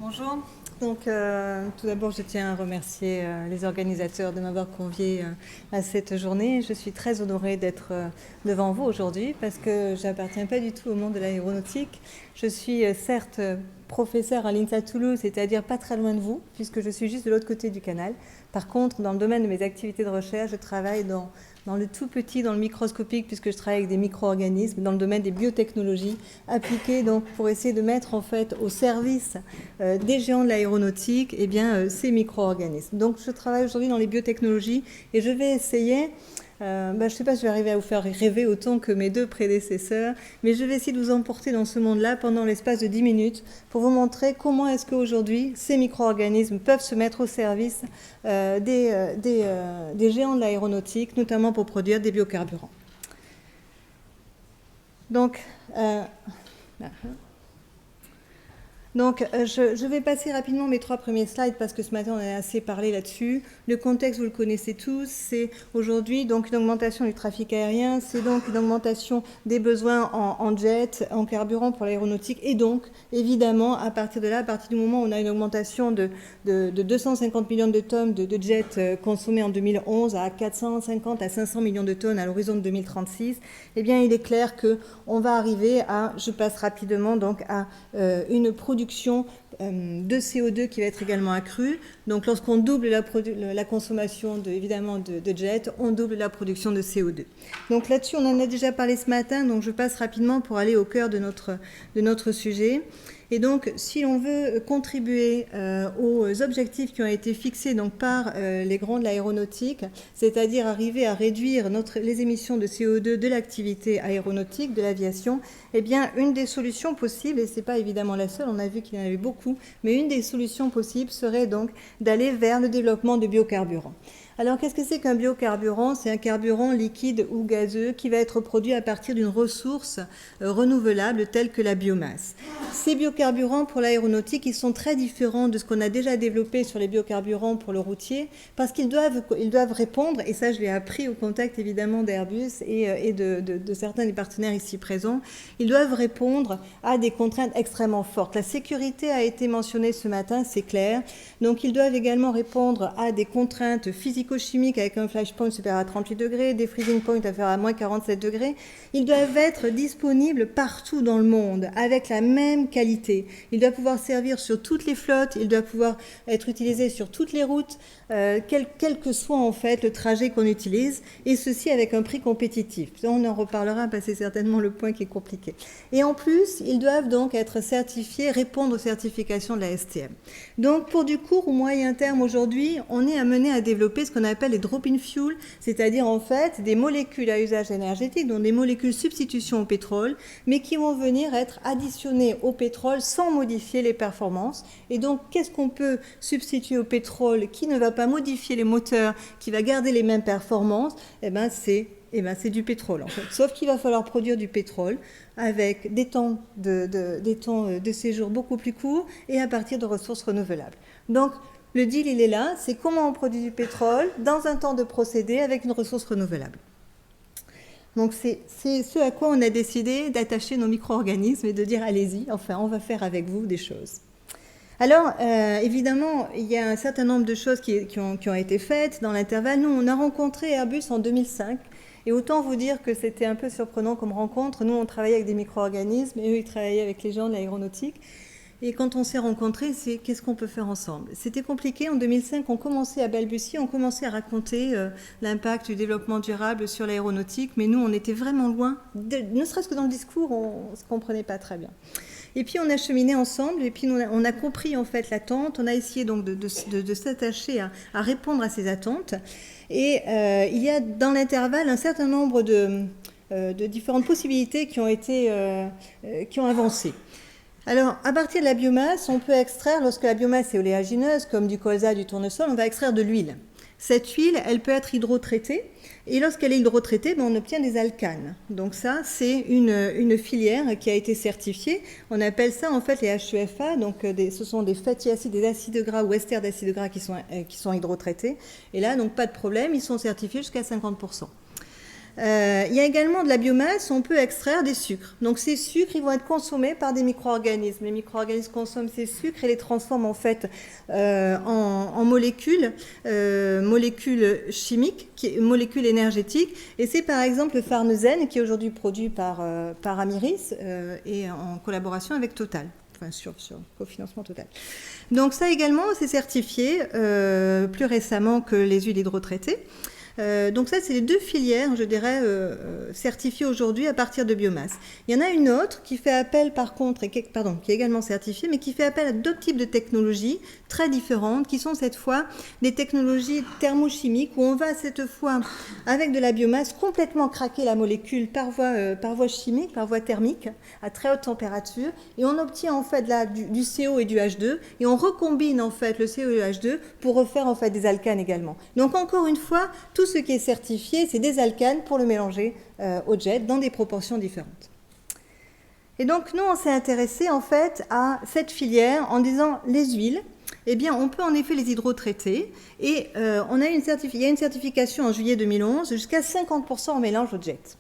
Bonjour. Tout d'abord, je tiens à remercier les organisateurs de m'avoir convié à cette journée. Je suis très honorée d'être devant vous aujourd'hui parce que je n'appartiens pas du tout au monde de l'aéronautique. Je suis certes professeure à l'INSA Toulouse, c'est-à-dire pas très loin de vous, puisque je suis juste de l'autre côté du canal. Par contre, dans le domaine de mes activités de recherche, je travaille dans le tout petit, dans le microscopique, puisque je travaille avec des micro-organismes, dans le domaine des biotechnologies appliquées donc, pour essayer de mettre en fait au service des géants de l'aéronautique ces micro-organismes. Donc je travaille aujourd'hui dans les biotechnologies et je vais essayer, je ne sais pas si je vais arriver à vous faire rêver autant que mes deux prédécesseurs, mais je vais essayer de vous emporter dans ce monde-là pendant l'espace de 10 minutes pour vous montrer comment est-ce qu'aujourd'hui ces micro-organismes peuvent se mettre au service des géants de l'aéronautique, notamment pour produire des biocarburants. Je vais passer rapidement mes 3 premiers slides parce que ce matin on a assez parlé là-dessus. Le contexte, vous le connaissez tous, c'est aujourd'hui donc une augmentation du trafic aérien, c'est donc une augmentation des besoins en jet, en carburant pour l'aéronautique et donc évidemment à partir de là, à partir du moment où on a une augmentation de 250 millions de tonnes de jets consommés en 2011 à 450 à 500 millions de tonnes à l'horizon de 2036, eh bien il est clair qu'on va arriver à, je passe rapidement donc à une production de CO2 qui va être également accrue. Donc lorsqu'on double la consommation de jet, on double la production de CO2. Donc là-dessus, on en a déjà parlé ce matin, donc je passe rapidement pour aller au cœur de notre sujet. Et donc, si on veut contribuer aux objectifs qui ont été fixés donc, par les grands de l'aéronautique, c'est-à-dire arriver à réduire les émissions de CO2 de l'activité aéronautique, de l'aviation, eh bien, une des solutions possibles, et ce n'est pas évidemment la seule, on a vu qu'il y en avait beaucoup, mais une des solutions possibles serait donc d'aller vers le développement de biocarburants. Alors, qu'est-ce que c'est qu'un biocarburant? C'est un carburant liquide ou gazeux qui va être produit à partir d'une ressource renouvelable telle que la biomasse. Ces biocarburants pour l'aéronautique, ils sont très différents de ce qu'on a déjà développé sur les biocarburants pour le routier parce qu'ils doivent répondre, et ça je l'ai appris au contact évidemment d'Airbus et de certains des partenaires ici présents, ils doivent répondre à des contraintes extrêmement fortes. La sécurité a été mentionnée ce matin, c'est clair. Donc ils doivent également répondre à des contraintes physico-chimiques avec un flash point supérieur à 38 degrés, des freezing points à faire à moins 47 degrés. Ils doivent être disponibles partout dans le monde avec la même qualité. Il doit pouvoir servir sur toutes les flottes, il doit pouvoir être utilisé sur toutes les routes, quel que soit en fait le trajet qu'on utilise, et ceci avec un prix compétitif. On en reparlera parce que c'est certainement le point qui est compliqué. Et en plus, ils doivent donc être certifiés, répondre aux certifications de la STM. Donc pour du court ou moyen terme aujourd'hui, on est amené à développer ce qu'on appelle les drop-in fuel, c'est-à-dire en fait des molécules à usage énergétique, donc des molécules substitution au pétrole, mais qui vont venir être additionnées au pétrole sans modifier les performances. Et donc, qu'est-ce qu'on peut substituer au pétrole qui ne va pas modifier les moteurs, qui va garder les mêmes performances? C'est du pétrole en fait. Sauf qu'il va falloir produire du pétrole avec des temps de séjour beaucoup plus courts et à partir de ressources renouvelables. Donc, le deal, il est là, c'est comment on produit du pétrole dans un temps de procédé avec une ressource renouvelable. Donc c'est ce à quoi on a décidé d'attacher nos micro-organismes et de dire allez-y, enfin on va faire avec vous des choses. Alors évidemment, il y a un certain nombre de choses qui ont été faites dans l'intervalle. Nous, on a rencontré Airbus en 2005 et autant vous dire que c'était un peu surprenant comme rencontre. Nous, on travaillait avec des micro-organismes et eux, ils travaillaient avec les gens de l'aéronautique. Et quand on s'est rencontrés, c'est qu'est-ce qu'on peut faire ensemble? C'était compliqué. En 2005, on commençait à balbutier, on commençait à raconter l'impact du développement durable sur l'aéronautique, mais nous, on était vraiment loin. Ne serait-ce que dans le discours, on ne se comprenait pas très bien. Et puis, on a cheminé ensemble, et puis on a compris en fait l'attente. On a essayé donc de s'attacher à répondre à ces attentes. Et il y a dans l'intervalle un certain nombre de différentes possibilités qui ont avancé. Alors, à partir de la biomasse, on peut extraire, lorsque la biomasse est oléagineuse, comme du colza, du tournesol, on va extraire de l'huile. Cette huile, elle peut être hydrotraitée, et lorsqu'elle est hydrotraitée, on obtient des alcanes. Donc ça, c'est une filière qui a été certifiée. On appelle ça en fait les HEFA, donc ce sont des fatty acides, des acides gras ou esters d'acides gras qui sont hydrotraités. Et là, donc pas de problème, ils sont certifiés jusqu'à 50%. Il y a également de la biomasse, on peut extraire des sucres. Donc ces sucres, ils vont être consommés par des micro-organismes. Les micro-organismes consomment ces sucres et les transforment en fait en molécules, molécules chimiques, molécules énergétiques. Et c'est par exemple le farnesène qui est aujourd'hui produit par Amyris et en collaboration avec Total. Enfin, sur cofinancement Total. Donc ça également, c'est certifié plus récemment que les huiles hydrotraitées. Donc ça, c'est les deux filières, je dirais, certifiées aujourd'hui à partir de biomasse. Il y en a une autre qui fait appel, par contre, qui est également certifiée, mais qui fait appel à d'autres types de technologies très différentes, qui sont cette fois des technologies thermochimiques, où on va cette fois, avec de la biomasse, complètement craquer la molécule par voie chimique, par voie thermique, à très haute température, et on obtient en fait là du CO et du H2, et on recombine en fait le CO et le H2 pour refaire en fait des alcanes également. Donc encore une fois, tout ce qui est certifié, c'est des alcanes pour le mélanger au jet dans des proportions différentes. Et donc nous, on s'est intéressé en fait à cette filière en disant les huiles, eh bien on peut en effet les hydrotraiter et il y a une certification en juillet 2011 jusqu'à 50% en mélange au jet.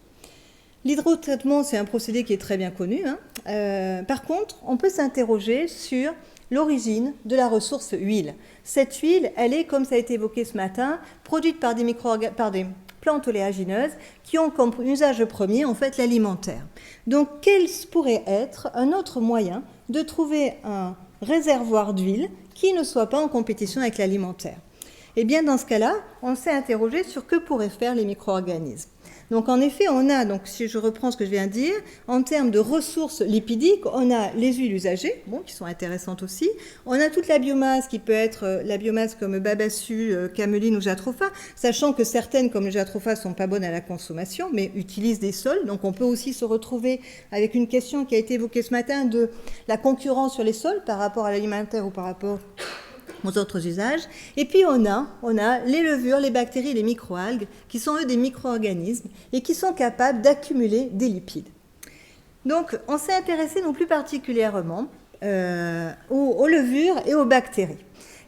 L'hydrotraitement, c'est un procédé qui est très bien connu. Par contre, on peut s'interroger sur l'origine de la ressource huile. Cette huile, elle est, comme ça a été évoqué ce matin, produite par des plantes oléagineuses qui ont comme usage premier, en fait, l'alimentaire. Donc, quel pourrait être un autre moyen de trouver un réservoir d'huile qui ne soit pas en compétition avec l'alimentaire? Eh bien, dans ce cas-là, on s'est interrogé sur que pourraient faire les micro-organismes. Donc en effet, on a, donc si je reprends ce que je viens de dire, en termes de ressources lipidiques, on a les huiles usagées, qui sont intéressantes aussi. On a toute la biomasse qui peut être la biomasse comme babassu, cameline ou jatropha, sachant que certaines, comme le jatropha, sont pas bonnes à la consommation, mais utilisent des sols. Donc on peut aussi se retrouver avec une question qui a été évoquée ce matin de la concurrence sur les sols par rapport à l'alimentaire ou par rapport aux autres usages. Et puis on a les levures, les bactéries, les microalgues, qui sont eux des micro-organismes et qui sont capables d'accumuler des lipides. Donc on s'est intéressé non plus particulièrement aux levures et aux bactéries.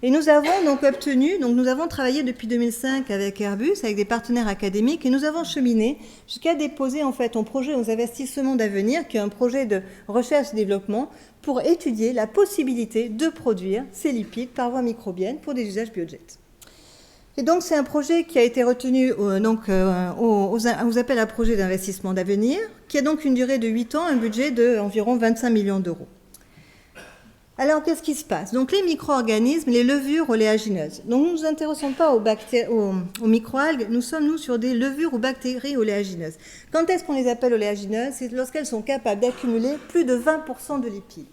Et nous avons donc nous avons travaillé depuis 2005 avec Airbus, avec des partenaires académiques, et nous avons cheminé jusqu'à déposer en fait un projet aux investissements d'avenir, qui est un projet de recherche et développement, pour étudier la possibilité de produire ces lipides par voie microbienne pour des usages biojet. Et donc c'est un projet qui a été retenu aux appels à projets d'investissement d'avenir, qui a donc une durée de 8 ans, un budget d'environ 25 millions d'euros. Alors, qu'est-ce qui se passe? Donc, les micro-organismes, les levures oléagineuses. Donc, nous ne nous intéressons pas aux microalgues, nous sommes, nous, sur des levures ou bactéries oléagineuses. Quand est-ce qu'on les appelle oléagineuses? C'est lorsqu'elles sont capables d'accumuler plus de 20% de lipides.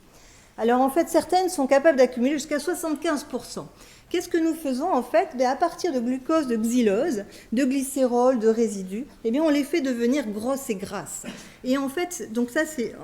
Alors, en fait, certaines sont capables d'accumuler jusqu'à 75%. Qu'est-ce que nous faisons, en fait? À partir de glucose, de xylose, de glycérol, de résidus, eh bien, on les fait devenir grosses et grasses. Et en fait, donc ça, c'est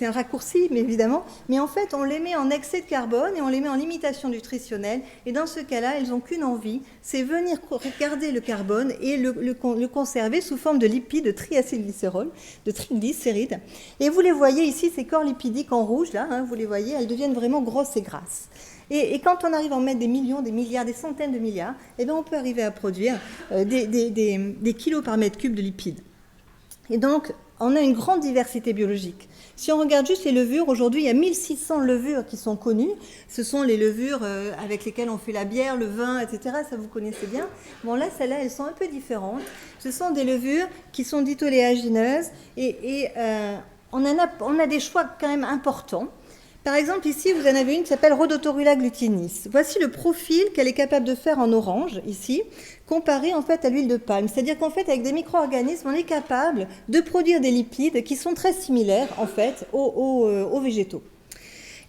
un raccourci, mais évidemment, mais en fait, on les met en excès de carbone et on les met en limitation nutritionnelle. Et dans ce cas-là, elles n'ont qu'une envie, c'est venir garder le carbone et le conserver sous forme de lipides, de triacylglycérol, de triglycérides. Et vous les voyez ici, ces corps lipidiques en rouge, là, vous les voyez, elles deviennent vraiment grosses et grasses. Et quand on arrive à en mettre des millions, des milliards, des centaines de milliards, eh bien on peut arriver à produire des kilos par mètre cube de lipides. Et donc, on a une grande diversité biologique. Si on regarde juste les levures, aujourd'hui, il y a 1600 levures qui sont connues. Ce sont les levures avec lesquelles on fait la bière, le vin, etc. Ça, vous connaissez bien. Bon, là, celles-là, elles sont un peu différentes. Ce sont des levures qui sont dites oléagineuses et on a des choix quand même importants. Par exemple, ici, vous en avez une qui s'appelle Rhodotorula glutinis. Voici le profil qu'elle est capable de faire en orange, ici, comparé en fait à l'huile de palme. C'est-à-dire qu'en fait, avec des micro-organismes, on est capable de produire des lipides qui sont très similaires, en fait, aux végétaux.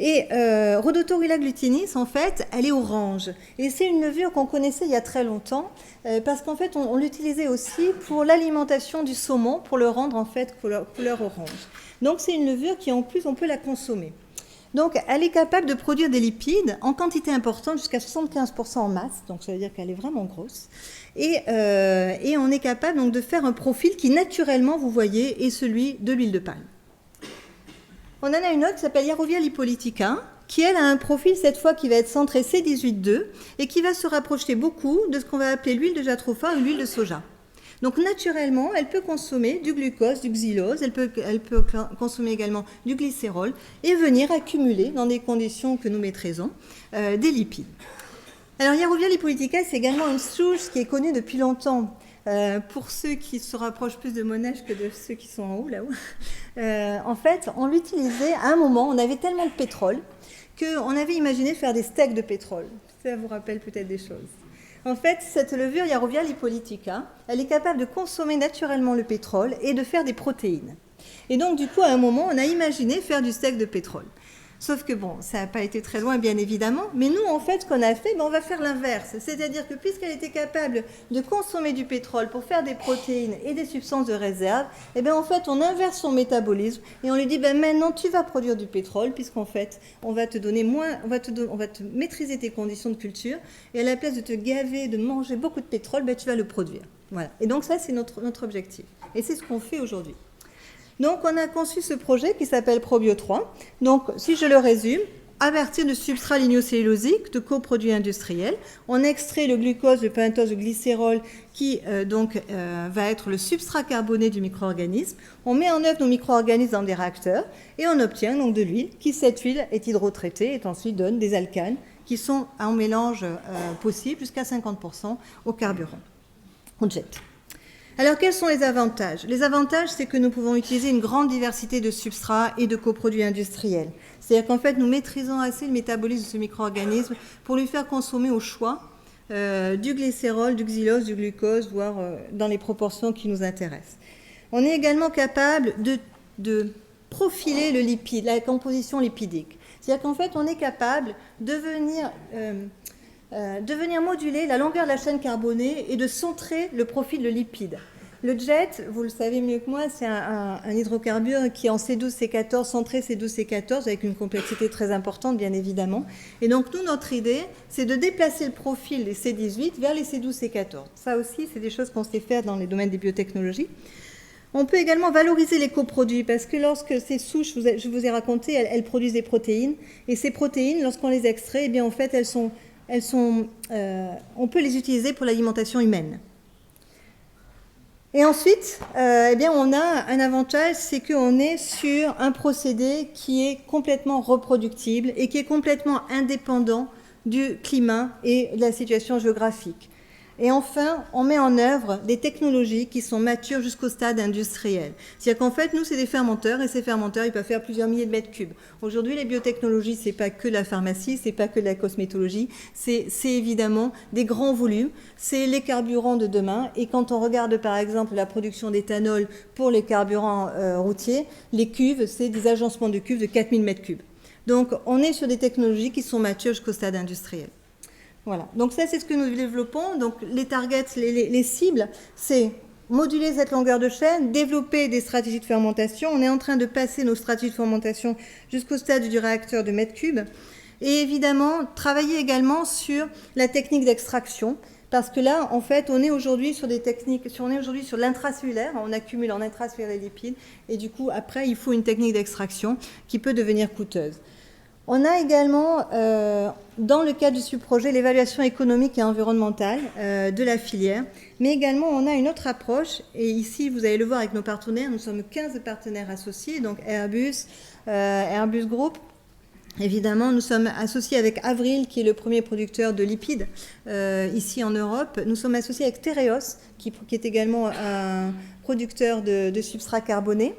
Et Rhodotorula glutinis, en fait, elle est orange. Et c'est une levure qu'on connaissait il y a très longtemps, parce qu'en fait, on l'utilisait aussi pour l'alimentation du saumon, pour le rendre, en fait, couleur orange. Donc, c'est une levure qui, en plus, on peut la consommer. Donc, elle est capable de produire des lipides en quantité importante, jusqu'à 75% en masse, donc ça veut dire qu'elle est vraiment grosse. Et on est capable donc de faire un profil qui, naturellement, vous voyez, est celui de l'huile de palme. On en a une autre qui s'appelle Yarovia lipolytica, qui, elle, a un profil, cette fois, qui va être centré C18.2 et qui va se rapprocher beaucoup de ce qu'on va appeler l'huile de jatropha ou l'huile de soja. Donc naturellement, elle peut consommer du glucose, du xylose, elle peut consommer également du glycérol et venir accumuler, dans des conditions que nous maîtrisons, des lipides. Alors Yarovia lipolytica, c'est également une souche qui est connue depuis longtemps. Pour ceux qui se rapprochent plus de mon âge que de ceux qui sont en haut, là-haut, en fait, on l'utilisait à un moment, on avait tellement de pétrole qu'on avait imaginé faire des steaks de pétrole. Ça vous rappelle peut-être des choses. En fait, cette levure Yarovia lipolytica, elle est capable de consommer naturellement le pétrole et de faire des protéines. Et donc, du coup, à un moment, on a imaginé faire du steak de pétrole. Sauf que bon, ça n'a pas été très loin, bien évidemment. Mais nous, en fait, ce qu'on a fait, on va faire l'inverse. C'est-à-dire que puisqu'elle était capable de consommer du pétrole pour faire des protéines et des substances de réserve, eh bien, en fait, on inverse son métabolisme et on lui dit, maintenant, tu vas produire du pétrole, puisqu'en fait, on va te donner moins, on va te maîtriser tes conditions de culture, et à la place de te gaver, de manger beaucoup de pétrole, tu vas le produire. Voilà. Et donc ça, c'est notre objectif. Et c'est ce qu'on fait aujourd'hui. Donc, on a conçu ce projet qui s'appelle Probio 3. Donc, si je le résume, à partir de substrats lignocellulosiques, de coproduits industriels, on extrait le glucose, le pentose, le glycérol, qui va être le substrat carboné du micro-organisme. On met en œuvre nos micro-organismes dans des réacteurs et on obtient donc de l'huile, qui cette huile est hydrotraitée et ensuite donne des alcanes qui sont en mélange possible jusqu'à 50% au carburant, au jet. Alors, quels sont les avantages? Les avantages, c'est que nous pouvons utiliser une grande diversité de substrats et de coproduits industriels. C'est-à-dire qu'en fait, nous maîtrisons assez le métabolisme de ce micro-organisme pour lui faire consommer au choix du glycérol, du xylose, du glucose, voire dans les proportions qui nous intéressent. On est également capable de profiler le lipide, la composition lipidique. C'est-à-dire qu'en fait, on est capable de venir moduler la longueur de la chaîne carbonée et de centrer le profil de lipide. Le jet, vous le savez mieux que moi, c'est un hydrocarbure qui est en C12C14, centré C12C14, avec une complexité très importante, bien évidemment. Et donc, nous, notre idée, c'est de déplacer le profil des C18 vers les C12C14. Ça aussi, c'est des choses qu'on sait faire dans les domaines des biotechnologies. On peut également valoriser les coproduits parce que lorsque ces souches, je vous ai raconté, elles produisent des protéines. Et ces protéines, lorsqu'on les extrait, eh bien, en fait, on peut les utiliser pour l'alimentation humaine. Et ensuite, eh bien, on a un avantage, c'est qu'on est sur un procédé qui est complètement reproductible et qui est complètement indépendant du climat et de la situation géographique. Et enfin, on met en œuvre des technologies qui sont matures jusqu'au stade industriel. C'est-à-dire qu'en fait, nous, c'est des fermenteurs, et ces fermenteurs, ils peuvent faire plusieurs milliers de mètres cubes. Aujourd'hui, les biotechnologies, c'est pas que de la pharmacie, c'est pas que de la cosmétologie, c'est évidemment des grands volumes, c'est les carburants de demain. Et quand on regarde, par exemple, la production d'éthanol pour les carburants routiers, les cuves, c'est des agencements de cuves de 4000 mètres cubes. Donc, on est sur des technologies qui sont matures jusqu'au stade industriel. Voilà, donc ça c'est ce que nous développons. Donc les targets, les cibles, c'est moduler cette longueur de chaîne, développer des stratégies de fermentation. On est en train de passer nos stratégies de fermentation jusqu'au stade du réacteur de mètre cube. Et évidemment, travailler également sur la technique d'extraction. Parce que là, en fait, on est aujourd'hui sur des techniques, on est aujourd'hui sur l'intracellulaire, on accumule en intracellulaire les lipides. Et du coup, après, il faut une technique d'extraction qui peut devenir coûteuse. On a également, dans le cadre du sub-projet, l'évaluation économique et environnementale de la filière, mais également on a une autre approche, et ici vous allez le voir avec nos partenaires, nous sommes 15 partenaires associés, donc Airbus, Airbus Group. Évidemment, nous sommes associés avec Avril, qui est le premier producteur de lipides ici en Europe. Nous sommes associés avec Tereos, qui est également un producteur de substrats carbonés.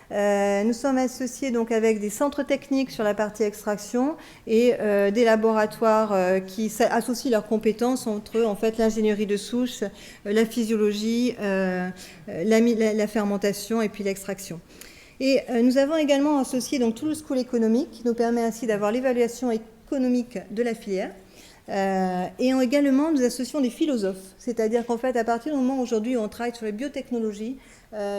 Nous sommes associés donc avec des centres techniques sur la partie extraction et des laboratoires qui associent leurs compétences entre eux, en fait, l'ingénierie de souche, la physiologie, la fermentation et puis l'extraction. Et nous avons également associé donc Toulouse School Economic, qui nous permet ainsi d'avoir l'évaluation économique de la filière. Et également, nous associons des philosophes, c'est-à-dire qu'en fait, à partir du moment où aujourd'hui on travaille sur les biotechnologies,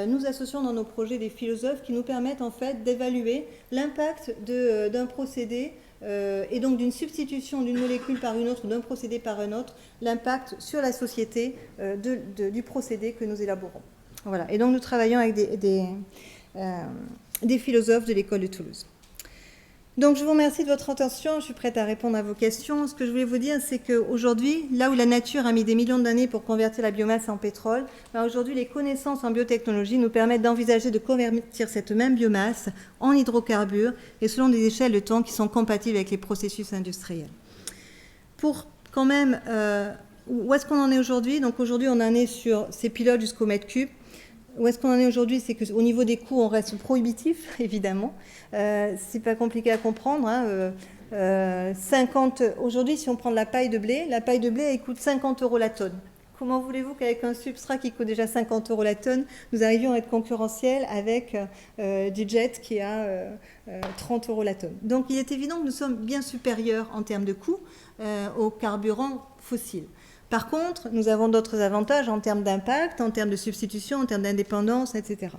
nous associons dans nos projets des philosophes qui nous permettent en fait d'évaluer l'impact d'un procédé et donc d'une substitution d'une molécule par une autre ou d'un procédé par un autre, l'impact sur la société du procédé que nous élaborons. Voilà. Et donc nous travaillons avec des philosophes de l'école de Toulouse. Donc, je vous remercie de votre attention. Je suis prête à répondre à vos questions. Ce que je voulais vous dire, c'est qu'aujourd'hui, là où la nature a mis des millions d'années pour convertir la biomasse en pétrole, aujourd'hui, les connaissances en biotechnologie nous permettent d'envisager de convertir cette même biomasse en hydrocarbures et selon des échelles de temps qui sont compatibles avec les processus industriels. Pour quand même, où est-ce qu'on en est aujourd'hui? Donc, aujourd'hui, on en est sur ces pilotes jusqu'au mètre cube. Où est-ce qu'on en est aujourd'hui? C'est qu'au niveau des coûts, on reste prohibitif, évidemment. C'est pas compliqué à comprendre. Hein. 50, aujourd'hui, si on prend de la paille de blé, elle coûte 50 € la tonne. Comment voulez-vous qu'avec un substrat qui coûte déjà 50 € la tonne, nous arrivions à être concurrentiels avec du jet qui a 30 € la tonne? Donc, il est évident que nous sommes bien supérieurs en termes de coûts aux carburants fossiles. Par contre, nous avons d'autres avantages en termes d'impact, en termes de substitution, en termes d'indépendance, etc.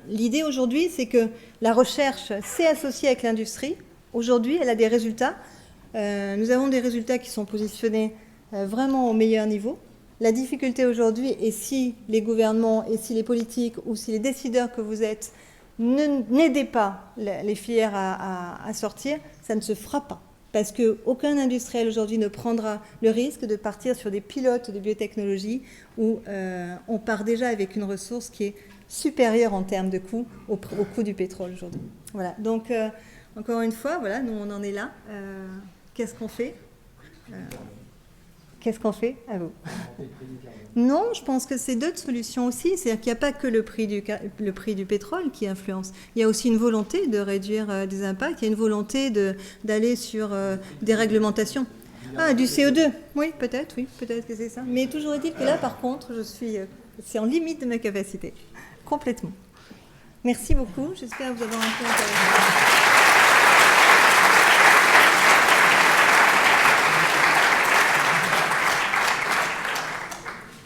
L'idée aujourd'hui, c'est que la recherche s'est associée avec l'industrie. Aujourd'hui, elle a des résultats. Nous avons des résultats qui sont positionnés vraiment au meilleur niveau. La difficulté aujourd'hui est si les gouvernements et si les politiques ou si les décideurs que vous êtes n'aidez pas les filières à sortir, ça ne se fera pas. Parce qu'aucun industriel aujourd'hui ne prendra le risque de partir sur des pilotes de biotechnologie où on part déjà avec une ressource qui est supérieure en termes de coût au coût du pétrole aujourd'hui. Voilà. Donc, encore une fois, voilà, nous on en est là. Qu'est-ce qu'on fait? Qu'est-ce qu'on fait? À vous. Non, je pense que c'est d'autres solutions aussi. C'est-à-dire qu'il n'y a pas que le prix du pétrole qui influence. Il y a aussi une volonté de réduire des impacts. Il y a une volonté d'aller sur des réglementations. Ah, du CO2. Oui, peut-être que c'est ça. Mais toujours est-il que là, par contre, c'est en limite de ma capacité. Complètement. Merci beaucoup. J'espère vous avoir un peu intéressé.